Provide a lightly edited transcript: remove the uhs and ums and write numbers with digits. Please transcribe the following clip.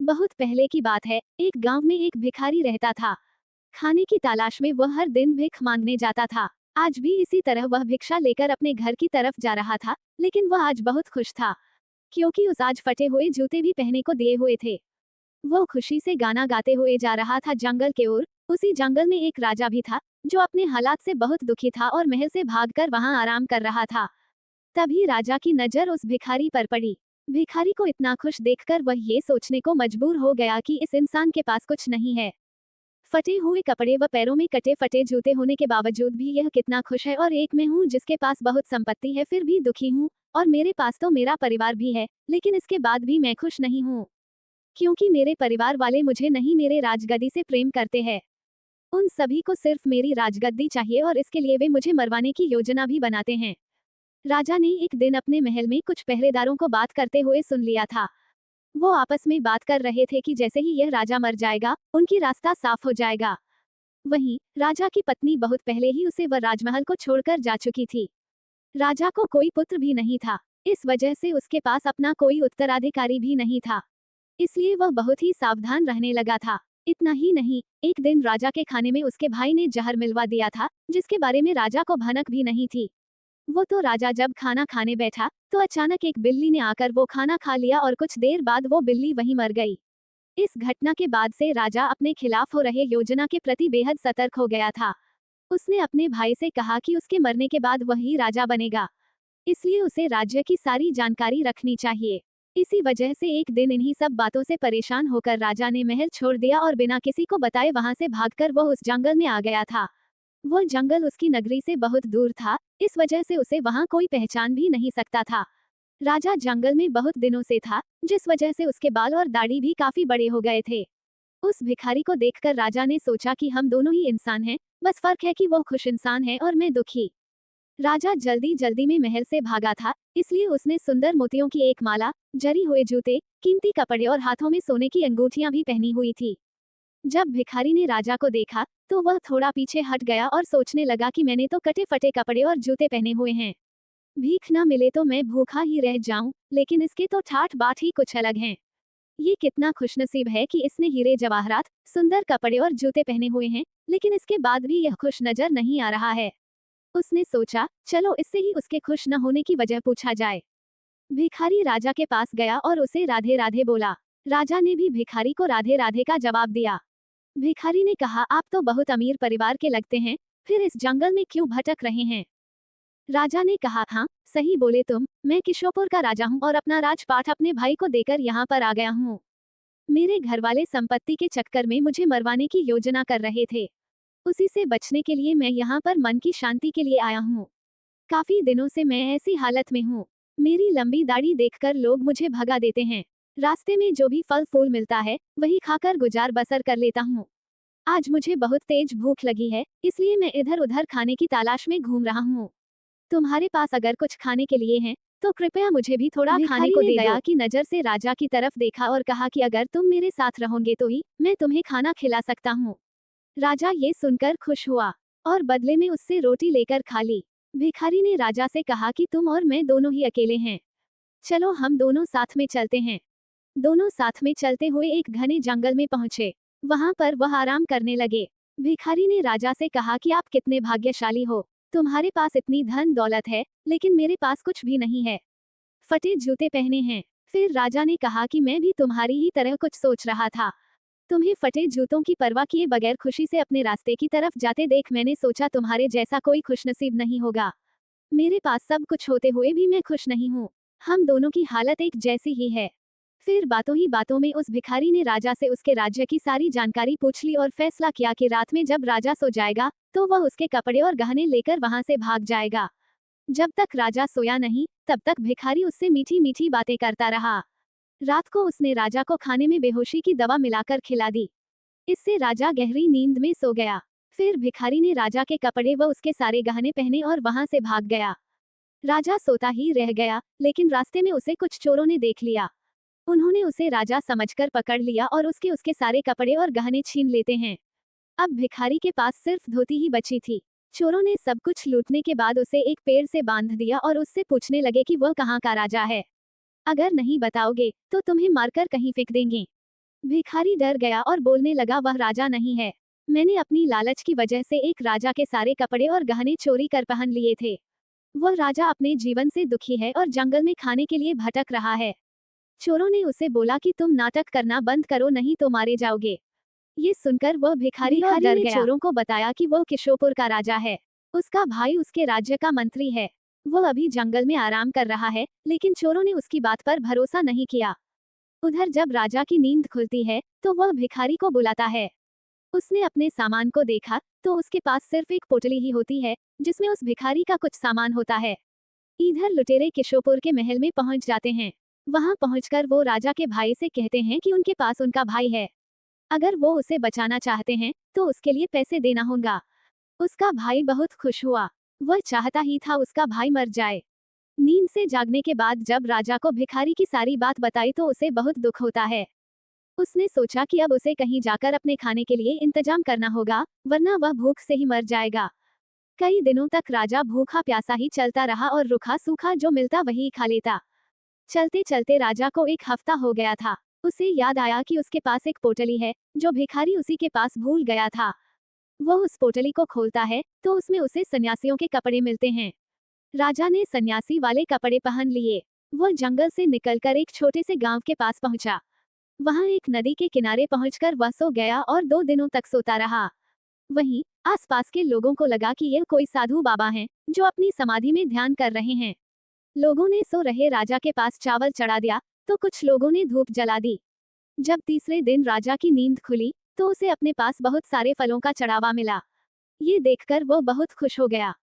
बहुत पहले की बात है, एक गांव में एक भिखारी रहता था। खाने की तलाश में वह हर दिन भिख मांगने जाता था। आज भी इसी तरह वह भिक्षा लेकर अपने घर की तरफ जा रहा था, लेकिन वह आज बहुत खुश था, क्योंकि उस आज फटे हुए जूते भी पहनने को दिए हुए थे। वो खुशी से गाना गाते हुए जा रहा था जंगल के ओर। उसी जंगल में एक राजा भी था, जो अपने हालात से बहुत दुखी था और महल से भागकर वहां आराम कर रहा था। तभी राजा की नजर उस भिखारी पर पड़ी। भिखारी को इतना खुश देखकर वह ये सोचने को मजबूर हो गया कि इस इंसान के पास कुछ नहीं है। फटे हुए कपड़े व पैरों में कटे फटे जूते होने के बावजूद भी यह कितना खुश है, और एक मैं हूँ जिसके पास बहुत संपत्ति है फिर भी दुखी हूँ, और मेरे पास तो मेरा परिवार भी है, लेकिन इसके बाद भी मैं खुश नहीं हूँ, क्योंकि मेरे परिवार वाले मुझे नहीं मेरे राजगद्दी से प्रेम करते हैं। उन सभी को सिर्फ मेरी राजगद्दी चाहिए और इसके लिए वे मुझे मरवाने की योजना भी बनाते हैं। राजा ने एक दिन अपने महल में कुछ पहरेदारों को बात करते हुए सुन लिया था। वो आपस में बात कर रहे थे कि जैसे ही यह राजा मर जाएगा, उनकी रास्ता साफ हो जाएगा। वहीं राजा की पत्नी बहुत पहले ही उसे वह राजमहल को छोड़कर जा चुकी थी। राजा को कोई पुत्र भी नहीं था, इस वजह से उसके पास अपना कोई उत्तराधिकारी भी नहीं था, इसलिए वह बहुत ही सावधान रहने लगा था। इतना ही नहीं, एक दिन राजा के खाने में उसके भाई ने जहर मिलवा दिया था, जिसके बारे में राजा को भनक भी नहीं थी। वो तो राजा जब खाना खाने बैठा, तो अचानक एक बिल्ली ने आकर वो खाना खा लिया और कुछ देर बाद वो बिल्ली वहीं मर गई। इस घटना के बाद से राजा अपने खिलाफ हो रहे योजना के प्रति बेहद सतर्क हो गया था। उसने अपने भाई से कहा कि उसके मरने के बाद वही राजा बनेगा, इसलिए उसे राज्य की सारी जानकारी रखनी चाहिए। इसी वजह से एक दिन इन्हीं सब बातों से परेशान होकर राजा ने महल छोड़ दिया और बिना किसी को बताए वहां से भागकर वो उस जंगल में आ गया था। वो जंगल उसकी नगरी से बहुत दूर था, इस वजह से उसे वहां कोई पहचान भी नहीं सकता था। राजा जंगल में बहुत दिनों से था, जिस वजह से उसके बाल और दाढ़ी भी काफी बड़े हो गए थे। उस भिखारी को देखकर राजा ने सोचा कि हम दोनों ही इंसान हैं, बस फर्क है कि वो खुश इंसान है और मैं दुखी। राजा जल्दी जल्दी में महल से भागा था, इसलिए उसने सुंदर मोतियों की एक माला, जरी हुए जूते, कीमती कपड़े और हाथों में सोने की अंगूठियां भी पहनी हुई थी। जब भिखारी ने राजा को देखा, तो वह थोड़ा पीछे हट गया और सोचने लगा कि मैंने तो कटे फटे कपड़े और जूते पहने हुए हैं। भीख न मिले तो मैं भूखा ही रह जाऊं, लेकिन इसके तो ठाठ बाट ही कुछ अलग हैं। ये कितना खुशनसीब है कि इसने हीरे जवाहरात, सुंदर कपड़े और जूते पहने हुए हैं, लेकिन इसके बाद भी यह खुश नजर नहीं आ रहा है। उसने सोचा, चलो इससे ही उसके खुश न होने की वजह पूछा जाए। भिखारी राजा के पास गया और उसे राधे राधे बोला। राजा ने भी भिखारी को राधे राधे का जवाब दिया। भिखारी ने कहा, आप तो बहुत अमीर परिवार के लगते हैं, फिर इस जंगल में क्यों भटक रहे हैं? राजा ने कहा, हाँ सही बोले तुम, मैं किशोपुर का राजा हूँ और अपना राजपाट अपने भाई को देकर यहाँ पर आ गया हूँ। मेरे घर वाले संपत्ति के चक्कर में मुझे मरवाने की योजना कर रहे थे, उसी से बचने के लिए मैं यहाँ पर मन की शांति के लिए आया हूँ। काफी दिनों से मैं ऐसी हालत में हूँ, मेरी लंबी दाढ़ी देखकर लोग मुझे भगा देते हैं। रास्ते में जो भी फल फूल मिलता है, वही खाकर गुजार बसर कर लेता हूँ। आज मुझे बहुत तेज भूख लगी है, इसलिए मैं इधर उधर खाने की तलाश में घूम रहा हूँ। तुम्हारे पास अगर कुछ खाने के लिए है, तो कृपया मुझे भी थोड़ा खाने को दे दया की नजर से राजा की तरफ देखा और कहा कि अगर तुम मेरे साथ रहोगे तो ही मैं तुम्हें खाना खिला सकता हूँ। राजा ये सुनकर खुश हुआ और बदले में उससे रोटी लेकर खा ली। भिखारी ने राजा से कहा कि तुम और मैं दोनों ही अकेले हैं, चलो हम दोनों साथ में चलते हैं। दोनों साथ में चलते हुए एक घने जंगल में पहुंचे। वहां पर वह आराम करने लगे। भिखारी ने राजा से कहा कि आप कितने भाग्यशाली हो, तुम्हारे पास इतनी धन दौलत है, लेकिन मेरे पास कुछ भी नहीं है, फटे जूते पहने हैं। फिर राजा ने कहा कि मैं भी तुम्हारी ही तरह कुछ सोच रहा था, तुम्हें फटे जूतों की परवाह किए बगैर खुशी से अपने रास्ते की तरफ जाते देख मैंने सोचा तुम्हारे जैसा कोई खुशनसीब नहीं होगा। मेरे पास सब कुछ होते हुए भी मैं खुश नहीं हूँ, हम दोनों की हालत एक जैसी ही है। फिर बातों ही बातों में उस भिखारी ने राजा से उसके राज्य की सारी जानकारी पूछ ली और फैसला किया कि रात में जब राजा सो जाएगा, तो वह उसके कपड़े और गहने लेकर वहां से भाग जाएगा। जब तक राजा सोया नहीं, तब तक भिखारी उससे मीठी मीठी बातें करता रहा। रात को उसने राजा को खाने में बेहोशी की दवा मिलाकर खिला दी, इससे राजा गहरी नींद में सो गया। फिर भिखारी ने राजा के कपड़े व उसके सारे गहने पहने और वहां से भाग गया। राजा सोता ही रह गया, लेकिन रास्ते में उसे कुछ चोरों ने देख लिया। उन्होंने उसे राजा समझकर पकड़ लिया और उसके उसके सारे कपड़े और गहने छीन लेते हैं। अब भिखारी के पास सिर्फ धोती ही बची थी। चोरों ने सब कुछ लूटने के बाद उसे एक पेड़ से बांध दिया और उससे पूछने लगे कि वह कहाँ का राजा है। अगर नहीं बताओगे तो तुम्हें मारकर कहीं फेंक देंगे। भिखारी डर गया और बोलने लगा, वह राजा नहीं है। मैंने अपनी लालच की वजह से एक राजा के सारे कपड़े और गहने चोरी कर पहन लिए थे। वह राजा अपने जीवन से दुखी है और जंगल में खाने के लिए भटक रहा है। चोरों ने उसे बोला कि तुम नाटक करना बंद करो, नहीं तो मारे जाओगे। ये सुनकर वह भिखारी और डर गया। चोरों को बताया कि वह किशोपुर का राजा है। उसका भाई उसके राज्य का मंत्री है। वह अभी जंगल में आराम कर रहा है, लेकिन चोरों ने उसकी बात पर भरोसा नहीं किया। उधर जब राजा की नींद खुलती है तो वह भिखारी को बुलाता है। उसने अपने सामान को देखा तो उसके पास सिर्फ एक पोटली ही होती है, जिसमें उस भिखारी का कुछ सामान होता है। इधर लुटेरे किशोपुर के महल में पहुंच जाते हैं। वहां पहुंचकर वो राजा के भाई से कहते हैं कि उनके पास उनका भाई है। अगर वो उसे बचाना चाहते हैं तो उसके लिए पैसे देना होगा। उसका भाई बहुत खुश हुआ। वह चाहता ही था उसका भाई मर जाए। नींद से जागने के बाद जब राजा को भिखारी की सारी बात बताई तो उसे बहुत दुख होता है। उसने सोचा कि अब उसे कहीं जाकर अपने खाने के लिए इंतजाम करना होगा, वरना वह भूख से ही मर जाएगा। कई दिनों तक राजा भूखा प्यासा ही चलता रहा और रूखा सूखा जो मिलता वही खा लेता। चलते चलते राजा को एक हफ्ता हो गया था। उसे याद आया कि उसके पास एक पोटली है जो भिखारी उसी के पास भूल गया था। वह उस पोटली को खोलता है तो उसमें उसे सन्यासियों के कपड़े मिलते हैं। राजा ने सन्यासी वाले कपड़े पहन लिए। वह जंगल से निकलकर एक छोटे से गांव के पास पहुंचा। वहां एक नदी के किनारे पहुंचकर वह सो गया और 2 दिनों तक सोता रहा। वहीं आसपास के लोगों को लगा कि यह कोई साधु बाबा हैं जो अपनी समाधि में ध्यान कर रहे हैं। लोगों ने सो रहे राजा के पास चावल चढ़ा दिया तो कुछ लोगों ने धूप जला दी। जब तीसरे दिन राजा की नींद खुली तो उसे अपने पास बहुत सारे फलों का चढ़ावा मिला। ये देखकर वो बहुत खुश हो गया।